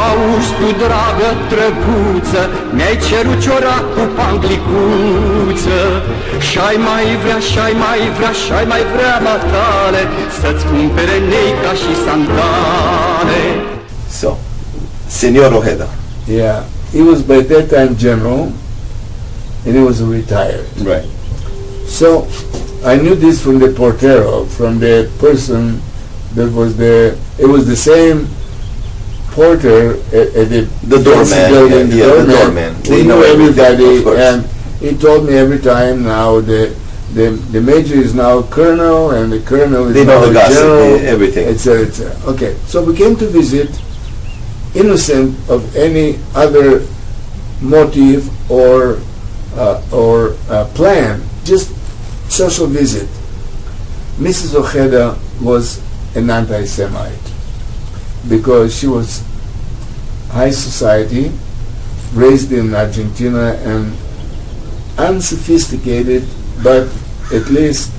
auzi tu, dragă drăguță, mi-ai cerut ciorac cu panglicuță. Și-ai mai vrea, și-ai mai vrea, și-ai mai vrea, matale, să-ți cumpere neica și sandale. So, Senor Ojeda. Yeah, he was by that time general, and he was retired. Right. So I knew this from the portero, from the person that was there. It was the same porter at The doorman, building, the doorman. We They know knew everybody, of course. and he told me every time now the major is now colonel, and the colonel is They know now the gossip, general, everything. etc., etc. Okay, so we came to visit, innocent of any other motive or plan, just social visit. Mrs. Ojeda was an anti-Semite because she was high society, raised in Argentina, and unsophisticated, but at least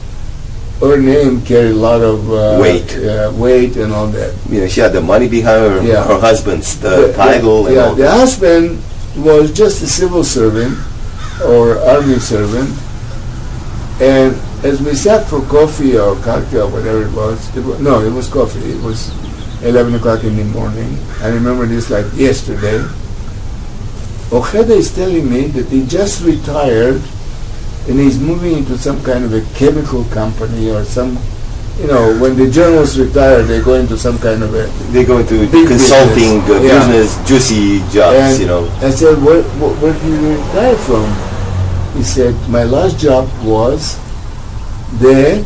her name carried a lot of weight and all that. You know, she had the money behind her, Yeah. her husband's title and all the that. husband was just a civil servant or army servant, and as we sat for coffee or cocktail, whatever it was, it was coffee. It was 11 o'clock in the morning. I remember this like yesterday. Ojeda is telling me that he just retired and he's moving into some kind of a chemical company or some, when the journalists retire, they go into some kind of a They go into big consulting, business. business, juicy jobs, And I said, where did you retire from? He said, my last job was the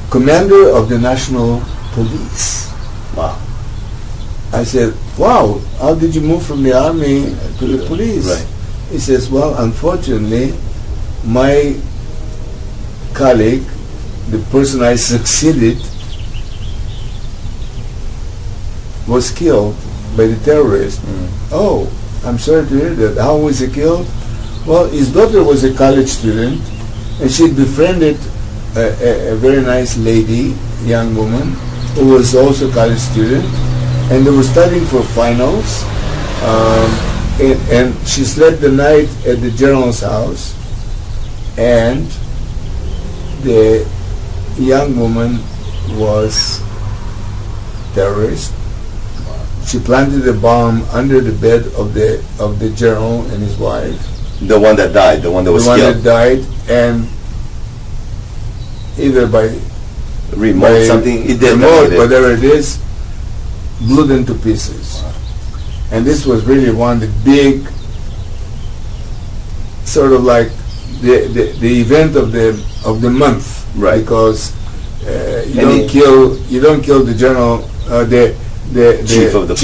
commander of the national police. Wow. I said, wow, how did you move from the army to the police? Right. He says, well, unfortunately, my colleague, the person I succeeded, was killed by the terrorists. Oh, I'm sorry to hear that. How was he killed? Well, his daughter was a college student, and she befriended a very nice lady, young woman, who was also a college student, and they were studying for finals, and she slept the night at the general's house, and the young woman was terrorist. She planted a bomb under the bed of the general and his wife. The one that died, the one that was The one killed. that died, and either by Remote something, it detonated. whatever it is, blew them to pieces. And this was really one of the big, sort of like the event of the month, Right. Because you don't kill the general, the Chief of the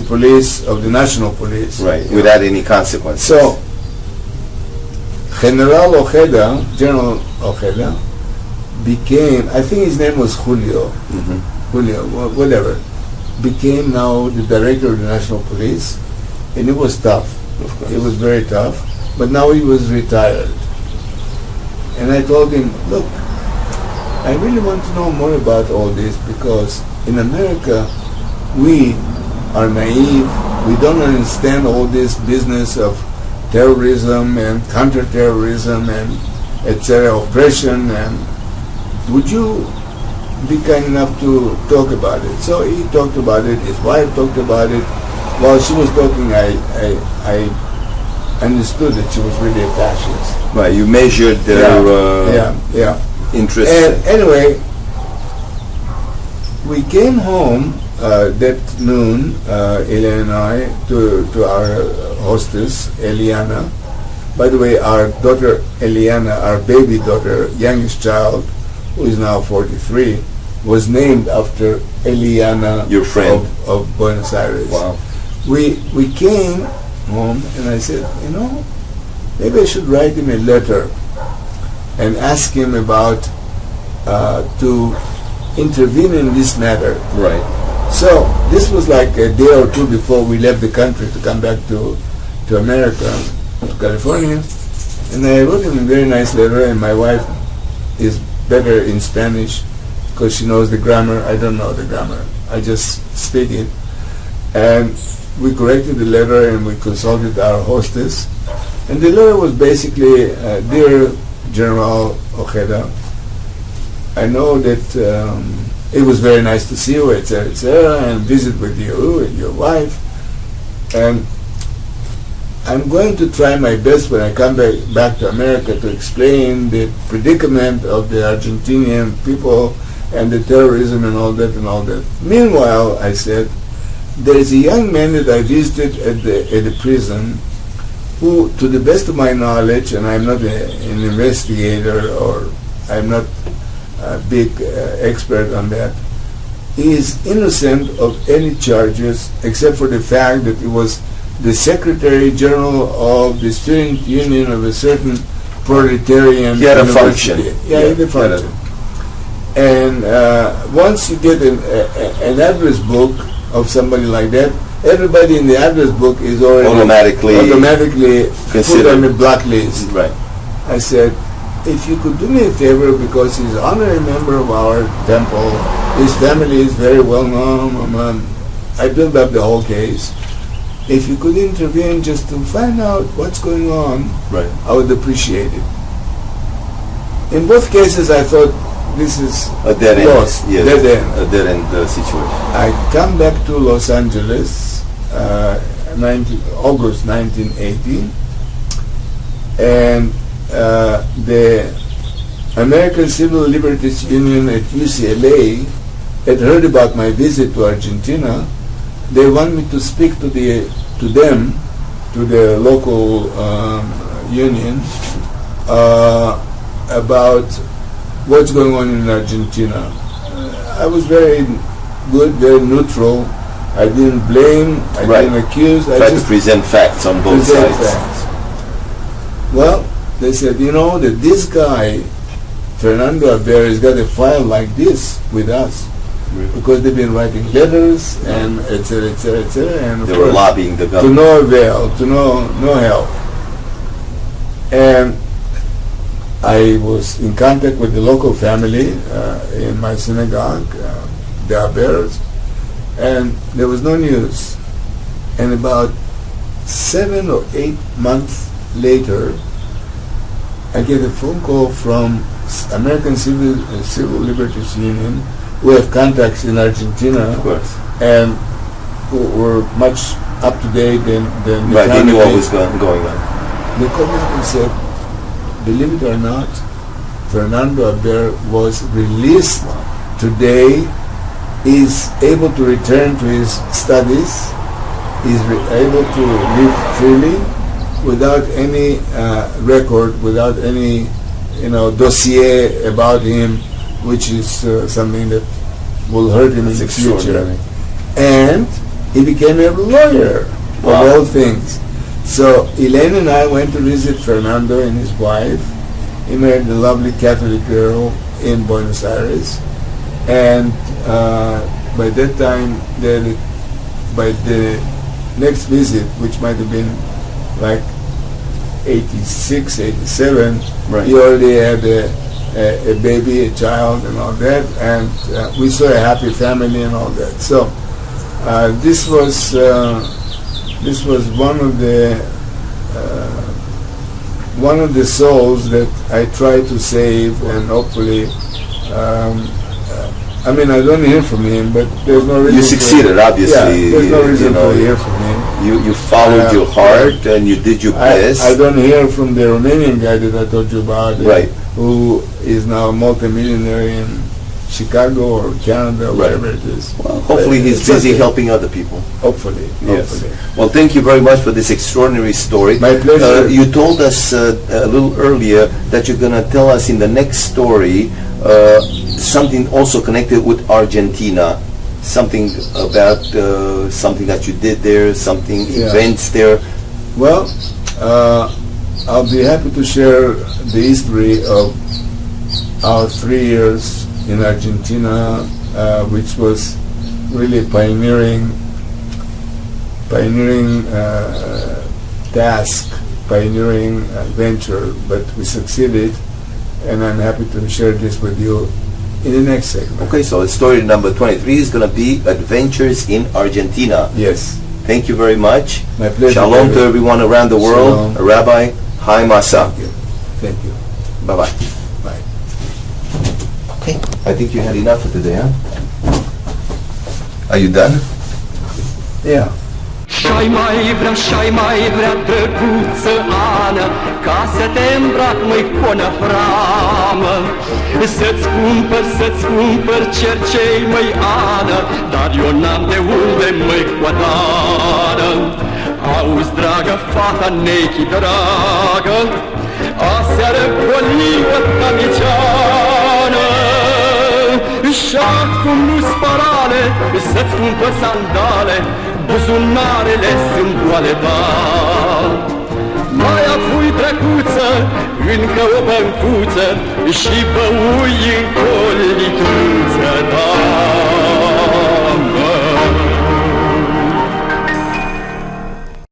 police of the national police, Right, without any consequences. So General Ojeda became, I think his name was Julio, whatever, became now the director of the National Police, and it was tough. It was very tough, but now he was retired. And I told him, look, I really want to know more about all this, because in America, we are naive, we don't understand all this business of terrorism and counterterrorism and etc., oppression, and would you be kind enough to talk about it? So he talked about it, his wife talked about it. While she was talking, I understood that she was really a fascist. Right, you measured their interests. And anyway, we came home that noon, Eliana and I, to our hostess, Eliana. By the way, our daughter Eliana, our baby daughter, youngest child, who is now 43, was named after Eliana, your friend of Buenos Aires. Wow. We came home, and I said, maybe I should write him a letter and ask him about to intervene in this matter. Right. So this was like a day or two before we left the country to come back to America, to California, and I wrote him a very nice letter, and my wife is better in Spanish, because she knows the grammar. I don't know the grammar. I just speak it. And we corrected the letter and we consulted our hostess. And the letter was basically, Dear General Ojeda, I know that it was very nice to see you, etc., and visit with you and your wife. And I'm going to try my best when I come back to America to explain the predicament of the Argentinian people and the terrorism and all that and all that. Meanwhile, I said, there is a young man that I visited at the prison who, to the best of my knowledge, and I'm not an investigator or I'm not a big expert on that, he is innocent of any charges except for the fact that he was the Secretary General of the Student Union of a certain proletarian He had a university. function. Yeah, he had a function. And once you get an address book of somebody like that, everybody in the address book is already automatically put on the blacklist. Right. I said, if you could do me a favor, because he's an honorary member of our temple, his family is very well known, I built up the whole case. If you could intervene just to find out what's going on, right, I would appreciate it. In both cases, I thought this is a dead end. Lost, Yes, dead end. a dead end situation. I come back to Los Angeles, August 1980, and the American Civil Liberties Union at UCLA had heard about my visit to Argentina. They want me to speak to them, to the local union, about what's going on in Argentina. I was very good, very neutral. I didn't blame, I didn't accuse. I Tried just to present facts on both sides. Facts. Well, they said, you know, that this guy, Fernando Aber, has got a file like this with us. Really? Because they've been writing letters and etc., etc., etc., and of They were course, lobbying the to government. no avail, to no help. And I was in contact with the local family in my synagogue, the Abers, and there was no news. And about 7 or 8 months later, I get a phone call from American Civil Liberties Union, who have contacts in Argentina, Of course. and who were much up to date than the Right, they knew what family. was going on. They called me up and said, believe it or not, Fernando Aber was released today. He's able to return to his studies. He's able to live freely without any record, without any dossier about him, which is something that will hurt him in the future. And he became a lawyer, of all things. So Elaine and I went to visit Fernando and his wife. He married a lovely Catholic girl in Buenos Aires. And by that time, by the next visit, which might have been like 86, 87, he already had a baby, a child, and all that, and we saw a happy family and all that. So this was one of the souls that I try to save, and hopefully, I mean, I don't hear from him, but there's no reason. You succeeded, obviously. There's no reason to hear from him. You followed your heart and you did your best. I don't hear from the Romanian guy that I told you about, who is now a multimillionaire in Chicago or Canada, or wherever it is. Well, hopefully he's busy helping other people. Hopefully. Well, thank you very much for this extraordinary story. My pleasure. You told us a little earlier that you're going to tell us in the next story something also connected with Argentina, something about something that you did there, something events there. Well, I'll be happy to share the history of our 3 years in Argentina, which was really pioneering task, pioneering venture, but we succeeded, and I'm happy to share this with you in the next segment. Okay, so story number 23 is going to be Adventures in Argentina. Yes. Thank you very much. My pleasure. Shalom to everyone around the world. Shalom. Rabbi Haim ASA. Thank you. Thank you. Bye-bye. Bye. Okay, I think you had enough for today, huh? Are you done? Yeah. Și-ai mai vrea, drăguță Ana, ca să te îmbrac, măi, conă hramă. Să-ți cumpăr cercei, măi, Ana, dar eu n-am de unde, măi, coadană. Auzi, dragă fata, nechi, dragă, aseară goliu-o tamiciană. Și acum nu-ți parale, să-ți cumpăr sandale, buzunarele sunt goale, da. Mai avui, drăguță, încă o băncuță și băui în coliu.